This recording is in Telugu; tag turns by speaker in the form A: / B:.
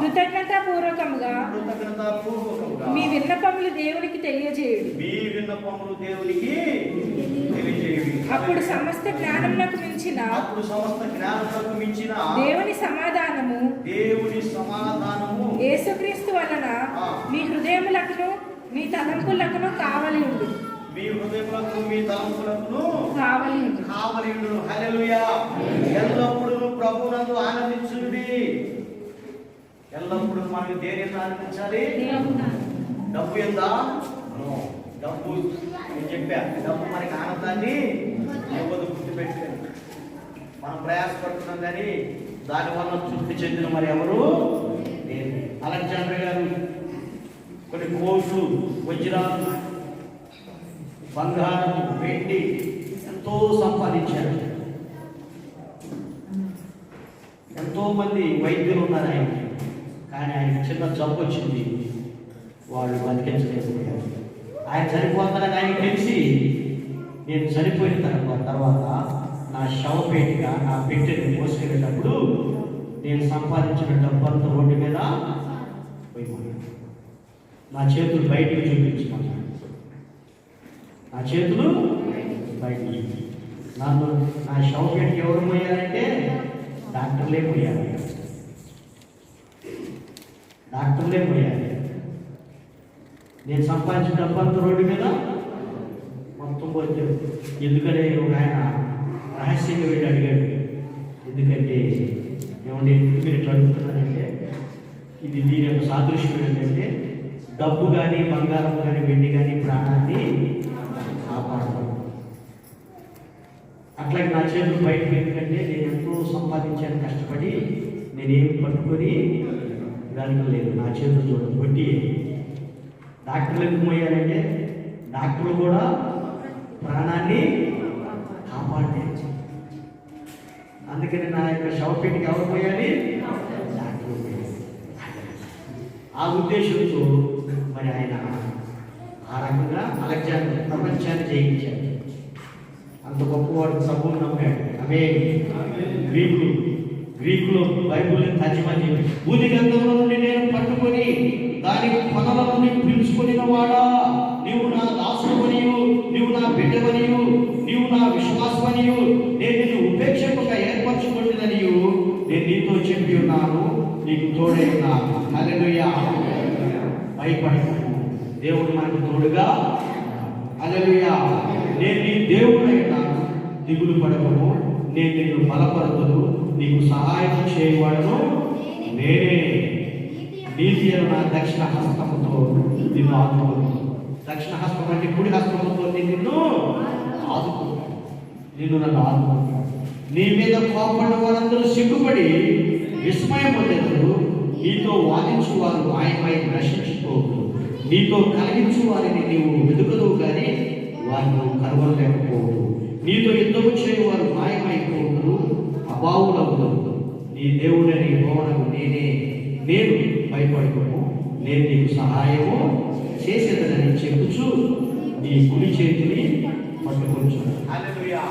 A: కృతజ్ఞతాపూర్వకముగా మీ విన్నపములు దేవునికి తెలియజేయుడి. అప్పుడు సమస్త జ్ఞానమునకు మించిన దేవుని సమాధానము యేసుక్రీస్తు వలన మీ హృదయములకును మీ తలంపులకును కావలి ఉండు.
B: మీ హృదయములకు మీ తలంపులకు
A: కావలి
B: ఉండు. హల్లెలూయా. ఎల్లప్పుడూ ప్రభువునందు ఆనందించుడి. ఎల్లప్పుడూ మనం దేనిని ఆనందించాలి? డబ్బు ఎందా? డబ్బు నేను చెప్పా, డబ్బు మనకి ఆనందాన్ని ఇవ్వదు. గుర్తుపెట్టుకోండి. మనం ప్రయాసపడుతున్నాం కానీ దానివల్ల తృప్తి చెందిన మరి ఎవరు? అలెగ్జాండర్ గారు కొన్ని కోట్లు, వజ్రాలు, బంగారం, వెండి ఎంతో సంపాదించారు. ఎంతో మంది వైద్యులు ఉన్నారు ఆయనకి, కానీ ఆయనకి చిన్న జబ్బు వచ్చింది. వాళ్ళు బతికించలేకపోయారు. ఆయన చనిపోతారని ఆయన తెలిసి, నేను చనిపోయిన తర్వాత నా శవపేటిగా నా పెట్టెని మోసుకెళ్ళేటప్పుడు నేను సంపాదించిన డబ్బంతా రోడ్డు మీద పోయిపోయాను. నా చేతులు బయటికి చూపించుకున్నాను. నా చేతులు బయటికి చూపించి నన్ను నా శవపేటికి ఎవరు పోయారంటే డాక్టర్లే పోయారు. నేను సంపాదించిన డబ్బంతా రోడ్డు మీద మొత్తం పోతే, ఎందుకంటే ఒక ఆయన రహస్యంగా వెళ్ళి అడిగాడు. ఎందుకంటే ఏమంటే మీరు ఇట్లా అడుగుతున్నారంటే, ఇది దీని యొక్క సాదృశ్యం ఏంటంటే డబ్బు కానీ బంగారం కానీ వెండి కానీ ప్రాణాన్ని కాపాడతాం. అట్లాగే నా చేతులు బయటకు ఎందుకంటే నేను ఎంతో సంపాదించాను, కష్టపడి నేనేం పట్టుకొని దానికి లేదు. నా చేతులు చూడండి, వడ్డీ. డాక్టర్లు ఎందుకు పోయారంటే డాక్టర్లు కూడా ప్రాణాన్ని కాపాడే. అందుకని నా యొక్క శవపేటికి ఎవరు పోయాలి? డాక్టర్లు పోయాలి. ఆ ఉద్దేశంతో మరి ఆయన ఆ రకంగా అలెగ్జాండర్ ప్రపంచాన్ని జయించాడు. అంత గొప్పవాడు, ప్రభువుని నమ్మాడు. అవే గ్రీకులో బైబిల్ని తర్జుమా చేసి, భూమి గంధంలో నుండి నేను పట్టుకొని దాని కొనల నుండి పిలుచుకొనిన వాడా, నీవు నా దాసుడవనియు, నీవు నా బిడ్డవనియు, నీవు నా విశ్వాసవనియు, నేను నిన్ను ఉపేక్షకుగా ఏర్పరచుకుంటున్ననియు నేను నీతో చెప్పి ఉన్నాను, నీకు తోడై ఉన్నాను. హల్లెలూయా. భయపడకు, దేవుడు మనకు తోడుగా. హల్లెలూయా. నేను నీ దేవుడై ఉన్నాను, దిగులు పడకము, నేను నిన్ను బలపరచును, నీకు సహాయం చేయవాడను నేనే. నీతి నా దక్షిణ హస్తముతో నిన్ను ఆదుకుంటాను. దక్షిణ హస్తం అంటే కుడి హస్తముతో నిన్ను ఆదుకుంటాను. నిన్ను నన్ను ఆదుకుంటాను. నీ మీద కోపడిన వారందరూ సిగ్గుపడి విస్మయం పొందేందుకు నీతో వాదించు వారు మాయమై నశించిపోవు. నీతో కలిగించు వారిని నీవు వెతుకదు కానీ వారిని కనుగొనలేకపోవు. నీతో యుద్ధము చేయవారు మాయమైపోవును, అభావులవుతారు. నీ దేవుడని భవనము నేను భయపడుకోము, నేను నీకు సహాయము చేసేదని చెప్పుచు నీ కుడి చేతిని పట్టుకొచ్చు. హల్లెలూయా.